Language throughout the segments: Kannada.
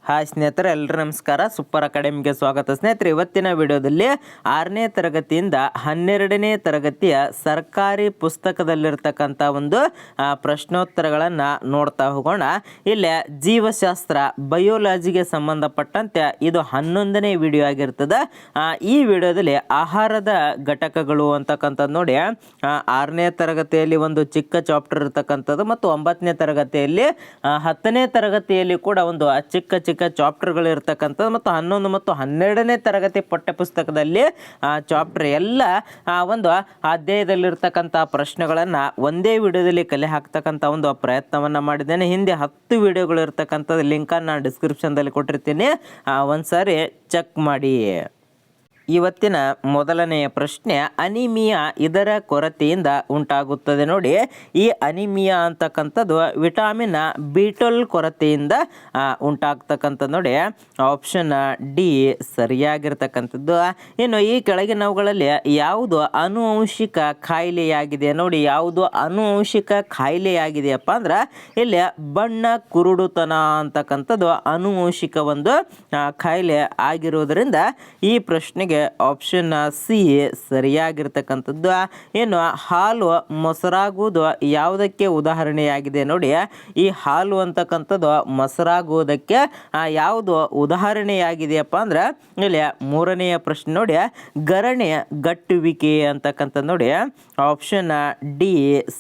ಹಾಯ್ ಸ್ನೇಹಿತರೆ, ಎಲ್ಲರೂ ನಮಸ್ಕಾರ. ಸೂಪರ್ ಅಕಾಡೆಮಿಗೆ ಸ್ವಾಗತ. ಸ್ನೇಹಿತರೆ, ಇವತ್ತಿನ ವಿಡಿಯೋದಲ್ಲಿ 6ನೇ ತರಗತಿಯಿಂದ 12ನೇ ತರಗತಿಯ ಸರ್ಕಾರಿ ಪುಸ್ತಕದಲ್ಲಿರ್ತಕ್ಕಂಥ ಒಂದು ಪ್ರಶ್ನೋತ್ತರಗಳನ್ನು ನೋಡ್ತಾ ಹೋಗೋಣ. ಇಲ್ಲಿ ಜೀವಶಾಸ್ತ್ರ ಬಯೋಲಾಜಿಗೆ ಸಂಬಂಧಪಟ್ಟಂತೆ ಇದು 11ನೇ ವಿಡಿಯೋ ಆಗಿರ್ತದೆ. ಈ ವಿಡಿಯೋದಲ್ಲಿ ಆಹಾರದ ಘಟಕಗಳು ಅಂತಕ್ಕಂಥದ್ದು ನೋಡಿ, 6ನೇ ತರಗತಿಯಲ್ಲಿ ಒಂದು ಚಿಕ್ಕ ಚಾಪ್ಟರ್ ಇರ್ತಕ್ಕಂಥದ್ದು ಮತ್ತು 9ನೇ ತರಗತಿಯಲ್ಲಿ 10ನೇ ತರಗತಿಯಲ್ಲಿ ಕೂಡ ಒಂದು ಚಿಕ್ಕ ಚಾಪ್ಟರ್ಗಳು ಇರ್ತಕ್ಕಂಥದ್ದು ಮತ್ತು 11 ಮತ್ತು 12ನೇ ತರಗತಿ ಪಠ್ಯಪುಸ್ತಕದಲ್ಲಿ ಚಾಪ್ಟರ್ ಎಲ್ಲ ಒಂದು ಅಧ್ಯಾಯದಲ್ಲಿರ್ತಕ್ಕಂಥ ಪ್ರಶ್ನೆಗಳನ್ನು ಒಂದೇ ವಿಡಿಯೋದಲ್ಲಿ ಕಲೆ ಹಾಕ್ತಕ್ಕಂಥ ಒಂದು ಪ್ರಯತ್ನವನ್ನು ಮಾಡಿದ್ದೇನೆ. ಹಿಂದೆ 10 ವಿಡಿಯೋಗಳು ಇರ್ತಕ್ಕಂಥದ್ದು ಲಿಂಕನ್ನು ನಾನು ಡಿಸ್ಕ್ರಿಪ್ಷನ್ದಲ್ಲಿ ಕೊಟ್ಟಿರ್ತೀನಿ, ಒಂದ್ಸಾರಿ ಚೆಕ್ ಮಾಡಿ. ಇವತ್ತಿನ ಮೊದಲನೆಯ ಪ್ರಶ್ನೆ, ಅನಿಮಿಯಾ ಇದರ ಕೊರತೆಯಿಂದ ಉಂಟಾಗುತ್ತದೆ. ನೋಡಿ, ಈ ಅನಿಮಿಯಾ ಅಂತಕ್ಕಂಥದ್ದು ವಿಟಾಮಿನ್ B12 ಕೊರತೆಯಿಂದ ಉಂಟಾಗ್ತಕ್ಕಂಥದ್ದು. ನೋಡಿ, ಆಪ್ಷನ್ ಡಿ ಸರಿಯಾಗಿರ್ತಕ್ಕಂಥದ್ದು. ಇನ್ನು ಈ ಕೆಳಗಿನವುಗಳಲ್ಲಿ ಯಾವುದು ಆನುವಂಶಿಕ ಕಾಯಿಲೆಯಾಗಿದೆ? ನೋಡಿ, ಯಾವುದು ಆನುವಂಶಿಕ ಕಾಯಿಲೆಯಾಗಿದೆಯಪ್ಪ ಅಂದ್ರೆ ಇಲ್ಲಿ ಬಣ್ಣ ಕುರುಡುತನ ಅಂತಕ್ಕಂಥದ್ದು ಆನುವಂಶಿಕ ಒಂದು ಕಾಯಿಲೆ ಆಗಿರೋದ್ರಿಂದ ಈ ಪ್ರಶ್ನೆಗೆ ಆಪ್ಷನ್ ಸಿ ಸರಿಯಾಗಿರ್ತಕ್ಕಂಥದ್ದು. ಇನ್ನು ಹಾಲು ಮೊಸರಾಗುವುದು ಯಾವುದಕ್ಕೆ ಉದಾಹರಣೆಯಾಗಿದೆ? ನೋಡಿ, ಈ ಹಾಲು ಅಂತಕ್ಕಂಥದ್ದು ಮೊಸರಾಗುವುದಕ್ಕೆ ಯಾವುದು ಉದಾಹರಣೆಯಾಗಿದೆಯಪ್ಪ ಅಂದ್ರೆ ಇಲ್ಲಿ 3ನೆಯ ಪ್ರಶ್ನೆ ನೋಡಿ, ಗರಣೆ ಗಟ್ಟುವಿಕೆ ಅಂತಕ್ಕಂಥದ್ದು. ನೋಡಿ, ಆಪ್ಷನ್ ಡಿ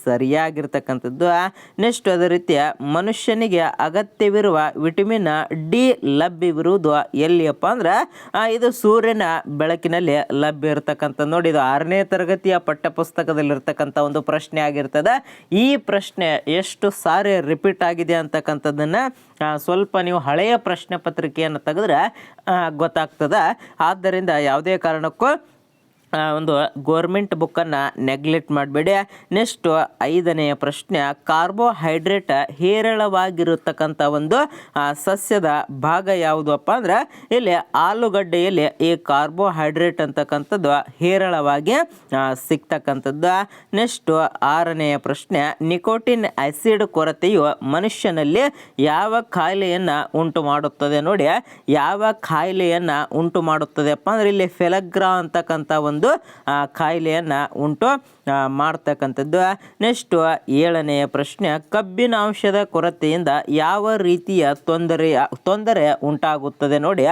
ಸರಿಯಾಗಿರ್ತಕ್ಕಂಥದ್ದು. ನೆಕ್ಸ್ಟ್, ಅದೇ ರೀತಿಯ ಮನುಷ್ಯನಿಗೆ ಅಗತ್ಯವಿರುವ ವಿಟಮಿನ್ ಡಿ ಲಭ್ಯವಿರುವುದು ಎಲ್ಲಿಯಪ್ಪ ಅಂದ್ರೆ ಇದು ಸೂರ್ಯನ ಬೆಳಕಿನಲ್ಲಿ ಲಭ್ಯ ಇರತಕ್ಕಂಥದ್ದು. ನೋಡಿ, ಇದು 6ನೇ ತರಗತಿಯ ಪಠ್ಯಪುಸ್ತಕದಲ್ಲಿರ್ತಕ್ಕಂಥ ಒಂದು ಪ್ರಶ್ನೆ ಆಗಿರ್ತದೆ. ಈ ಪ್ರಶ್ನೆ ಎಷ್ಟು ಸಾರಿ ರಿಪೀಟ್ ಆಗಿದೆ ಅಂತಕ್ಕಂಥದ್ದನ್ನು ಸ್ವಲ್ಪ ನೀವು ಹಳೆಯ ಪ್ರಶ್ನೆ ಪತ್ರಿಕೆಯನ್ನು ತೆಗೆದ್ರೆ ಗೊತ್ತಾಗ್ತದೆ. ಆದ್ದರಿಂದ ಯಾವುದೇ ಕಾರಣಕ್ಕೂ ಒಂದು ಗೋರ್ಮೆಂಟ್ ಬುಕ್ಕನ್ನು ನೆಗ್ಲೆಕ್ಟ್ ಮಾಡಬೇಡಿ. ನೆಕ್ಸ್ಟು 5ನೆಯ ಪ್ರಶ್ನೆ, ಕಾರ್ಬೋಹೈಡ್ರೇಟ್ ಹೇರಳವಾಗಿರತಕ್ಕಂಥ ಒಂದು ಸಸ್ಯದ ಭಾಗ ಯಾವುದಪ್ಪ ಅಂದ್ರೆ ಇಲ್ಲಿ ಆಲೂಗಡ್ಡೆಯಲ್ಲಿ ಈ ಕಾರ್ಬೋಹೈಡ್ರೇಟ್ ಅಂತಕ್ಕಂಥದ್ದು ಹೇರಳವಾಗಿ ಸಿಗ್ತಕ್ಕಂಥದ್ದು. ನೆಕ್ಸ್ಟು 6ನೆಯ ಪ್ರಶ್ನೆ, ನಿಕೋಟಿನ್ ಆಸಿಡ್ ಕೊರತೆಯು ಮನುಷ್ಯನಲ್ಲಿ ಯಾವ ಕಾಯಿಲೆಯನ್ನು ಉಂಟು ಮಾಡುತ್ತದೆ? ನೋಡಿ, ಯಾವ ಕಾಯಿಲೆಯನ್ನು ಉಂಟು ಮಾಡುತ್ತದೆಪ್ಪ ಅಂದ್ರೆ ಇಲ್ಲಿ ಫೆಲಗ್ರಾ ಅಂತಕ್ಕಂಥ ಒಂದು ಕಾಯಿಲೆಯನ್ನು ಉಂಟು ಮಾಡ್ತಕ್ಕಂಥದ್ದು. ನೆಕ್ಸ್ಟು 7ನೆಯ ಪ್ರಶ್ನೆ, ಕಬ್ಬಿನ ಅಂಶದ ಕೊರತೆಯಿಂದ ಯಾವ ರೀತಿಯ ತೊಂದರೆ ಉಂಟಾಗುತ್ತದೆ? ನೋಡಿ,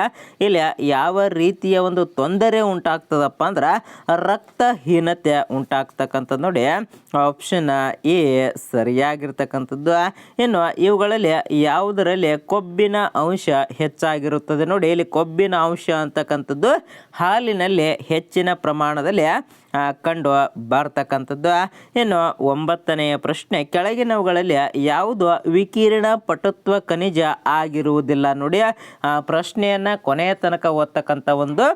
ಇಲ್ಲಿ ಯಾವ ರೀತಿಯ ಒಂದು ತೊಂದರೆ ಉಂಟಾಗ್ತದಪ್ಪ ಅಂದ್ರೆ ರಕ್ತಹೀನತೆ ಉಂಟಾಗ್ತಕ್ಕಂಥದ್ದು. ನೋಡಿ, ಆಪ್ಷನ್ ಎ ಸರಿಯಾಗಿರ್ತಕ್ಕಂಥದ್ದು. ಇನ್ನು ಇವುಗಳಲ್ಲಿ ಯಾವುದರಲ್ಲಿ ಕೊಬ್ಬಿನ ಅಂಶ ಹೆಚ್ಚಾಗಿರುತ್ತದೆ? ನೋಡಿ, ಇಲ್ಲಿ ಕೊಬ್ಬಿನ ಅಂಶ ಅಂತಕ್ಕಂಥದ್ದು ಹಾಲಿನಲ್ಲಿ ಹೆಚ್ಚಿನ ಪ್ರಮಾಣದಲ್ಲಿ ಕಂಡು ಬರ್ತಕ್ಕಂಥದ್ದು. ಇನ್ನು 9ನೆಯ ಪ್ರಶ್ನೆ, ಕೆಳಗಿನವುಗಳಲ್ಲಿ ಯಾವುದು ವಿಕಿರಣ ಪಟುತ್ವ ಖನಿಜ ಆಗಿರುವುದಿಲ್ಲ? ನೋಡಿ, ಪ್ರಶ್ನೆಯನ್ನು ಕೊನೆಯ ತನಕ ಓದ್ತಕ್ಕಂಥ ಒಂದು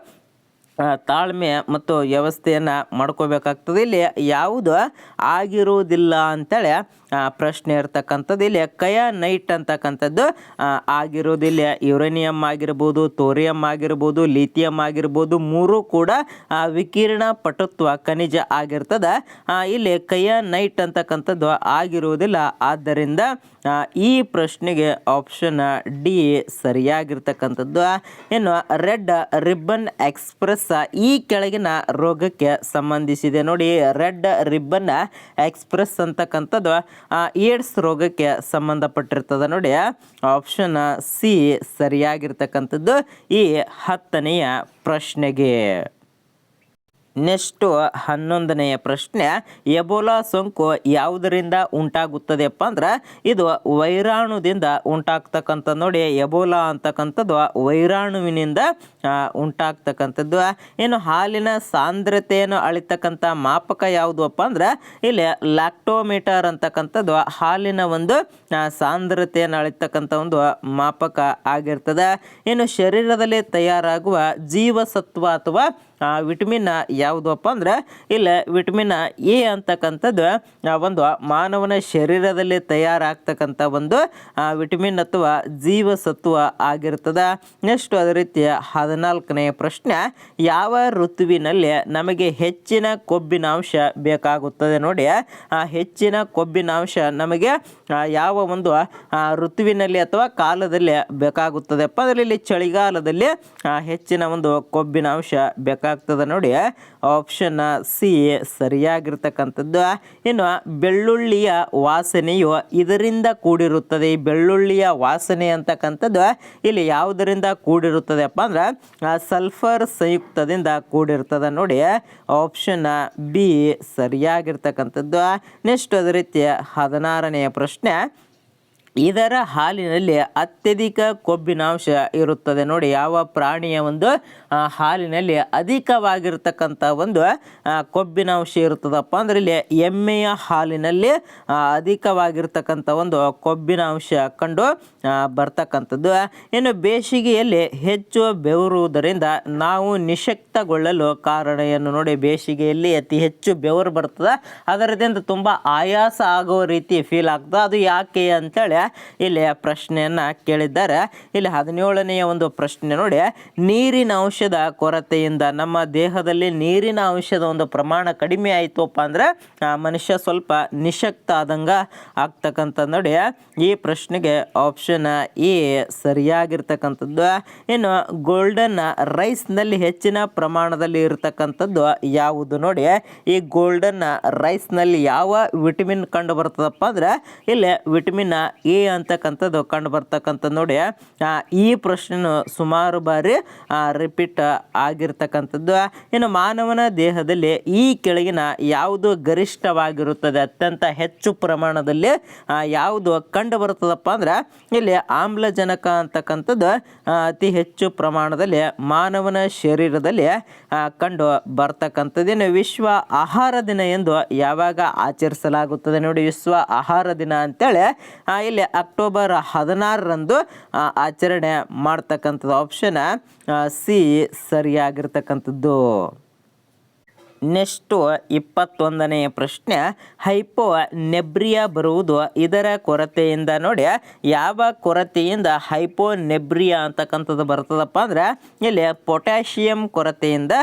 ತಾಳ್ಮೆ ಮತ್ತು ವ್ಯವಸ್ಥೆಯನ್ನು ಮಾಡ್ಕೋಬೇಕಾಗ್ತದೆ. ಇಲ್ಲಿ ಯಾವುದು ಆಗಿರುವುದಿಲ್ಲ ಅಂತೇಳಿ ಪ್ರಶ್ನೆ ಇರ್ತಕ್ಕಂಥದ್ದು. ಇಲ್ಲಿ ಕಯಾನೈಟ್ ಅಂತಕ್ಕಂಥದ್ದು ಆಗಿರೋದಿಲ್ಲ. ಯುರೇನಿಯಂ ಆಗಿರ್ಬೋದು, ಥೋರಿಯಂ ಆಗಿರ್ಬೋದು, ಲಿಥಿಯಂ ಆಗಿರ್ಬೋದು, ಮೂರು ಕೂಡ ವಿಕಿರಣ ಪಟುತ್ವ ಖನಿಜ ಆಗಿರ್ತದೆ. ಇಲ್ಲಿ ಕಯಾನೈಟ್ ಅಂತಕ್ಕಂಥದ್ದು ಆಗಿರುವುದಿಲ್ಲ. ಆದ್ದರಿಂದ ಈ ಪ್ರಶ್ನೆಗೆ ಆಪ್ಷನ್ ಡಿ ಸರಿಯಾಗಿರ್ತಕ್ಕಂಥದ್ದು. ಇನ್ನು ರೆಡ್ ರಿಬ್ಬನ್ ಎಕ್ಸ್ಪ್ರೆಸ್ ಈ ಕೆಳಗಿನ ರೋಗಕ್ಕೆ ಸಂಬಂಧಿಸಿದೆ. ನೋಡಿ, ರೆಡ್ ರಿಬ್ಬನ್ ಎಕ್ಸ್ಪ್ರೆಸ್ ಅಂತಕ್ಕಂಥದ್ದು ಏಡ್ಸ್ ರೋಗಕ್ಕೆ ಸಂಬಂಧಪಟ್ಟಿರ್ತದೆ. ನೋಡಿ, ಆಪ್ಷನ್ ಸಿ ಸರಿಯಾಗಿರ್ತಕ್ಕಂಥದ್ದು ಈ 10ನೆಯ ಪ್ರಶ್ನೆಗೆ. ನೆಕ್ಸ್ಟು 11ನೆಯ ಪ್ರಶ್ನೆ, ಎಬೋಲಾ ಸೋಂಕು ಯಾವುದರಿಂದ ಉಂಟಾಗುತ್ತದೆಪ್ಪ ಅಂದ್ರೆ ಇದು ವೈರಾಣುದಿಂದ ಉಂಟಾಗ್ತಕ್ಕಂಥದ್ದು. ನೋಡಿ, ಎಬೋಲಾ ಅಂತಕ್ಕಂಥದ್ದು ವೈರಾಣುವಿನಿಂದ ಉಂಟಾಗ್ತಕ್ಕಂಥದ್ದು. ಇನ್ನು ಹಾಲಿನ ಸಾಂದ್ರತೆಯನ್ನು ಅಳಿತಕ್ಕಂಥ ಮಾಪಕ ಯಾವುದಪ್ಪ ಅಂದ್ರೆ ಇಲ್ಲಿ ಲ್ಯಾಕ್ಟೋಮೀಟರ್ ಅಂತಕ್ಕಂಥದ್ದು ಹಾಲಿನ ಒಂದು ಸಾಂದ್ರತೆಯನ್ನು ಅಳಿತಕ್ಕಂಥ ಒಂದು ಮಾಪಕ ಆಗಿರ್ತದೆ. ಇನ್ನು ಶರೀರದಲ್ಲಿ ತಯಾರಾಗುವ ಜೀವಸತ್ವ ಅಥವಾ ವಿಟಮಿನ್ ಯಾವುದಪ್ಪ ಅಂದ್ರೆ ಇಲ್ಲ ವಿಟಮಿನ್ ಎ ಅಂತಕ್ಕಂಥದ್ದು ಒಂದು ಮಾನವನ ಶರೀರದಲ್ಲಿ ತಯಾರಾಗ್ತಕ್ಕಂಥ ಒಂದು ವಿಟಮಿನ್ ಅಥವಾ ಜೀವಸತ್ವ ಆಗಿರ್ತದೆ. ನೆಕ್ಸ್ಟ್ ಅದೇ ರೀತಿ 14ನೇ ಪ್ರಶ್ನೆ, ಯಾವ ಋತುವಿನಲ್ಲಿ ನಮಗೆ ಹೆಚ್ಚಿನ ಕೊಬ್ಬಿನಾಂಶ ಬೇಕಾಗುತ್ತದೆ? ನೋಡಿ, ಹೆಚ್ಚಿನ ಕೊಬ್ಬಿನಾಂಶ ನಮಗೆ ಯಾವ ಒಂದು ಋತುವಿನಲ್ಲಿ ಅಥವಾ ಕಾಲದಲ್ಲಿ ಬೇಕಾಗುತ್ತದೆಪ್ಪ ಅಂದ್ರೆ ಇಲ್ಲಿ ಚಳಿಗಾಲದಲ್ಲಿ ಹೆಚ್ಚಿನ ಒಂದು ಕೊಬ್ಬಿನಾಂಶ ಬೇಕಾಗ್ತದೆ. ನೋಡಿ, ಆಪ್ಷನ್ ಸಿ ಸರಿಯಾಗಿರ್ತಕ್ಕಂಥದ್ದು. ಇನ್ನು ಬೆಳ್ಳುಳ್ಳಿಯ ವಾಸನೆಯು ಇದರಿಂದ ಕೂಡಿರುತ್ತದೆ. ಈ ಬೆಳ್ಳುಳ್ಳಿಯ ವಾಸನೆ ಅಂತಕ್ಕಂಥದ್ದು ಇಲ್ಲಿ ಯಾವುದರಿಂದ ಕೂಡಿರುತ್ತದೆಪ್ಪ ಅಂದ್ರೆ ಸಲ್ಫರ್ ಸಂಯುಕ್ತದಿಂದ ಕೂಡಿರ್ತದೆ. ನೋಡಿ, ಆಪ್ಷನ್ ಬಿ ಸರಿಯಾಗಿರ್ತಕ್ಕಂಥದ್ದು. ನೆಕ್ಸ್ಟ್ ಅದೇ ರೀತಿ 16ನೇ ಪ್ರಶ್ನೆ, ಇದರ ಹಾಲಿನಲ್ಲಿ ಅತ್ಯಧಿಕ ಕೊಬ್ಬಿನಾಂಶ ಇರುತ್ತದೆ. ನೋಡಿ, ಯಾವ ಪ್ರಾಣಿಯ ಒಂದು ಹಾಲಿನಲ್ಲಿ ಅಧಿಕವಾಗಿರ್ತಕ್ಕಂಥ ಒಂದು ಕೊಬ್ಬಿನಾಂಶ ಇರುತ್ತದಪ್ಪ ಅಂದ್ರೆ ಇಲ್ಲಿ ಎಮ್ಮೆಯ ಹಾಲಿನಲ್ಲಿ ಅಧಿಕವಾಗಿರ್ತಕ್ಕಂಥ ಒಂದು ಕೊಬ್ಬಿನಾಂಶ ಕಂಡು ಬರ್ತಕ್ಕಂಥದ್ದು. ಇನ್ನು ಬೇಸಿಗೆಯಲ್ಲಿ ಹೆಚ್ಚು ಬೆವರುವುದರಿಂದ ನಾವು ನಿಶಕ್ತಗೊಳ್ಳಲು ಕಾರಣ ಏನು? ನೋಡಿ, ಬೇಸಿಗೆಯಲ್ಲಿ ಅತಿ ಹೆಚ್ಚು ಬೆವರು ಬರ್ತದೆ, ಅದರಿಂದ ತುಂಬ ಆಯಾಸ ಆಗೋ ರೀತಿ ಫೀಲ್ ಆಗ್ತದೆ. ಅದು ಯಾಕೆ ಅಂತೇಳಿ ಇಲ್ಲಿ ಪ್ರಶ್ನೆಯನ್ನ ಕೇಳಿದ್ದಾರೆ. ಇಲ್ಲಿ 17ನೆಯ ಒಂದು ಪ್ರಶ್ನೆ ನೋಡಿ, ನೀರಿನ ಅಂಶದ ಕೊರತೆಯಿಂದ ನಮ್ಮ ದೇಹದಲ್ಲಿ ನೀರಿನ ಅಂಶದ ಒಂದು ಪ್ರಮಾಣ ಕಡಿಮೆ ಆಯ್ತಪ್ಪ ಅಂದ್ರೆ ಮನುಷ್ಯ ಸ್ವಲ್ಪ ನಿಶಕ್ತ ಆದಂಗ ಆಗ್ತಕ್ಕಂಥ. ನೋಡಿ, ಈ ಪ್ರಶ್ನೆಗೆ ಆಪ್ಷನ್ ಎ ಸರಿಯಾಗಿರ್ತಕ್ಕಂಥದ್ದು. ಇನ್ನು ಗೋಲ್ಡನ್ ರೈಸ್ ನಲ್ಲಿ ಹೆಚ್ಚಿನ ಪ್ರಮಾಣದಲ್ಲಿ ಇರತಕ್ಕಂಥದ್ದು ಯಾವುದು? ನೋಡಿ, ಈ ಗೋಲ್ಡನ್ ರೈಸ್ ನಲ್ಲಿ ಯಾವ ವಿಟಮಿನ್ ಕಂಡು ಬರ್ತದಪ್ಪ ಅಂದ್ರೆ ಇಲ್ಲಿ ವಿಟಮಿನ್ ಎ ಅಂತಕ್ಕಂಥದ್ದು ಕಂಡು ಬರ್ತಕ್ಕಂಥದ್ದು. ನೋಡಿ, ಈ ಪ್ರಶ್ನೆ ಸುಮಾರು ಬಾರಿ ರಿಪೀಟ್ ಆಗಿರ್ತಕ್ಕಂಥದ್ದು. ಇನ್ನು ಮಾನವನ ದೇಹದಲ್ಲಿ ಈ ಕೆಳಗಿನ ಯಾವುದು ಗರಿಷ್ಠವಾಗಿರುತ್ತದೆ? ಅತ್ಯಂತ ಹೆಚ್ಚು ಪ್ರಮಾಣದಲ್ಲಿ ಯಾವುದು ಕಂಡು ಬರ್ತದಪ್ಪ ಅಂದ್ರೆ ಇಲ್ಲಿ ಆಮ್ಲಜನಕ ಅಂತಕ್ಕಂಥದ್ದು ಅತಿ ಹೆಚ್ಚು ಪ್ರಮಾಣದಲ್ಲಿ ಮಾನವನ ಶರೀರದಲ್ಲಿ ಕಂಡು ಬರ್ತಕ್ಕಂಥದ್ದು. ಇನ್ನು ವಿಶ್ವ ಆಹಾರ ದಿನ ಎಂದು ಯಾವಾಗ ಆಚರಿಸಲಾಗುತ್ತದೆ? ನೋಡಿ, ವಿಶ್ವ ಆಹಾರ ದಿನ ಅಂತೇಳಿ ಇಲ್ಲಿ ಅಕ್ಟೋಬರ್ 16ರಂದು ಆಚರಣೆ ಮಾಡ್ತಕ್ಕಂಥದ್ದು. ಆಪ್ಷನ್ ಸಿ ಸರಿಯಾಗಿರ್ತಕ್ಕಂಥದ್ದು. ನೆಕ್ಸ್ಟು 21ನೇ ಪ್ರಶ್ನೆ, ಹೈಪೋ ನೆಬ್ರಿಯಾ ಬರುವುದು ಇದರ ಕೊರತೆಯಿಂದ? ನೋಡಿ, ಯಾವ ಕೊರತೆಯಿಂದ ಹೈಪೋ ನೆಬ್ರಿಯಾ ಅಂತಕ್ಕಂಥದ್ದು ಬರ್ತದಪ್ಪ ಅಂದ್ರೆ ಇಲ್ಲಿ ಪೊಟ್ಯಾಷಿಯಂ ಕೊರತೆಯಿಂದ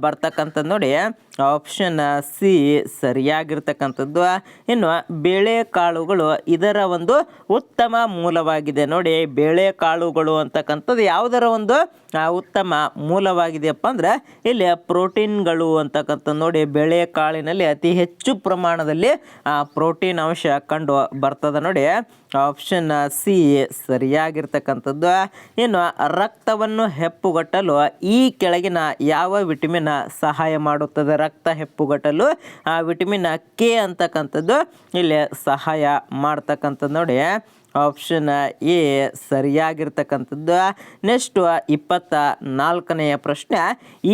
ಬರ್ತಕ್ಕಂಥದ್ದು. ನೋಡಿ, ಆಪ್ಷನ್ ಸಿ ಸರಿಯಾಗಿರ್ತಕ್ಕಂಥದ್ದು. ಇನ್ನು ಬೇಳೆಕಾಳುಗಳು ಇದರ ಒಂದು ಉತ್ತಮ ಮೂಲವಾಗಿದೆ. ನೋಡಿ, ಬೇಳೆಕಾಳುಗಳು ಅಂತಕ್ಕಂಥದ್ದು ಯಾವುದರ ಒಂದು ಉತ್ತಮ ಮೂಲವಾಗಿದೆಯಪ್ಪ ಅಂದ್ರೆ ಇಲ್ಲಿ ಪ್ರೋಟೀನ್ಗಳು ಅಂತಕ್ಕಂಥ. ನೋಡಿ, ಬೇಳೆಕಾಳಿನಲ್ಲಿ ಅತಿ ಹೆಚ್ಚು ಪ್ರಮಾಣದಲ್ಲಿ ಪ್ರೋಟೀನ್ ಅಂಶ ಕಂಡು ಬರ್ತದೆ. ನೋಡಿ, ಆಪ್ಷನ್ ಸಿ ಸರಿಯಾಗಿರ್ತಕ್ಕಂಥದ್ದು. ಇನ್ನು ರಕ್ತವನ್ನು ಹೆಪ್ಪುಗಟ್ಟಲು ಈ ಕೆಳಗಿನ ಯಾವ ವಿಟಮಿನ್ ಸಹಾಯ ಮಾಡುತ್ತದೆ? ರಕ್ತ ಹೆಪ್ಪುಗಟ್ಟಲು ವಿಟಮಿನ್ ಕೆ ಅಂತಕ್ಕಂಥದ್ದು ಇಲ್ಲಿ ಸಹಾಯ ಮಾಡ್ತಕ್ಕಂಥದ್ದು. ನೋಡಿ, ಆಪ್ಷನ್ ಎ ಸರಿಯಾಗಿರ್ತಕ್ಕಂಥದ್ದು. ನೆಕ್ಸ್ಟು 24ನೆಯ ಪ್ರಶ್ನೆ,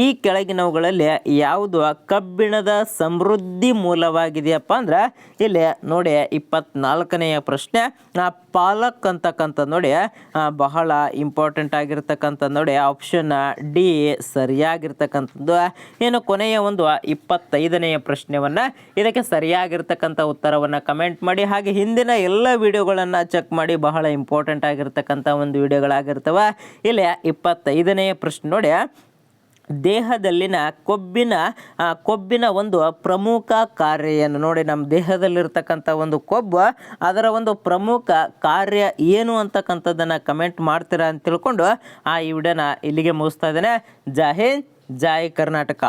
ಈ ಕೆಳಗಿನವುಗಳಲ್ಲಿ ಯಾವುದು ಕಬ್ಬಿಣದ ಸಮೃದ್ಧಿ ಮೂಲವಾಗಿದೆಯಪ್ಪ ಅಂದ್ರೆ ಇಲ್ಲಿ ನೋಡಿ 24ನೆಯ ಪ್ರಶ್ನೆ ಪಾಲಕ್ ಅಂತಕ್ಕಂಥದ್ದು. ನೋಡಿ, ಬಹಳ ಇಂಪಾರ್ಟೆಂಟ್ ಆಗಿರ್ತಕ್ಕಂಥದ್ದು. ನೋಡಿ, ಆಪ್ಷನ್ ಡಿ ಸರಿಯಾಗಿರ್ತಕ್ಕಂಥದ್ದು. ಇನ್ನು ಕೊನೆಯ ಒಂದು 25ನೆಯ ಪ್ರಶ್ನೆಯನ್ನು ಇದಕ್ಕೆ ಸರಿಯಾಗಿರ್ತಕ್ಕಂಥ ಉತ್ತರವನ್ನು ಕಮೆಂಟ್ ಮಾಡಿ. ಹಾಗೆ ಹಿಂದಿನ ಎಲ್ಲ ವಿಡಿಯೋಗಳನ್ನು ಚೆಕ್ ಮಾಡಿ, ಬಹಳ ಇಂಪಾರ್ಟೆಂಟ್ ಆಗಿರ್ತಕ್ಕಂಥ ಒಂದು ವಿಡಿಯೋಗಳಾಗಿರ್ತವೆ. ಇಲ್ಲಿ 25ನೆಯ ಪ್ರಶ್ನೆ ನೋಡಿ, ದೇಹದಲ್ಲಿನ ಕೊಬ್ಬಿನ ಒಂದು ಪ್ರಮುಖ ಕಾರ್ಯ ಏನು? ನೋಡಿ, ನಮ್ಮ ದೇಹದಲ್ಲಿರ್ತಕ್ಕಂಥ ಒಂದು ಕೊಬ್ಬು ಅದರ ಒಂದು ಪ್ರಮುಖ ಕಾರ್ಯ ಏನು ಅಂತಕ್ಕಂಥದ್ದನ್ನು ಕಮೆಂಟ್ ಮಾಡ್ತೀರಾ ಅಂತ ತಿಳ್ಕೊಂಡು ಈ ವಿಡಿಯೋನ ಇಲ್ಲಿಗೆ ಮುಗಿಸ್ತಾ ಇದ್ದೇನೆ. ಜೈ ಹಿಂದ್, ಜೈ ಕರ್ನಾಟಕ.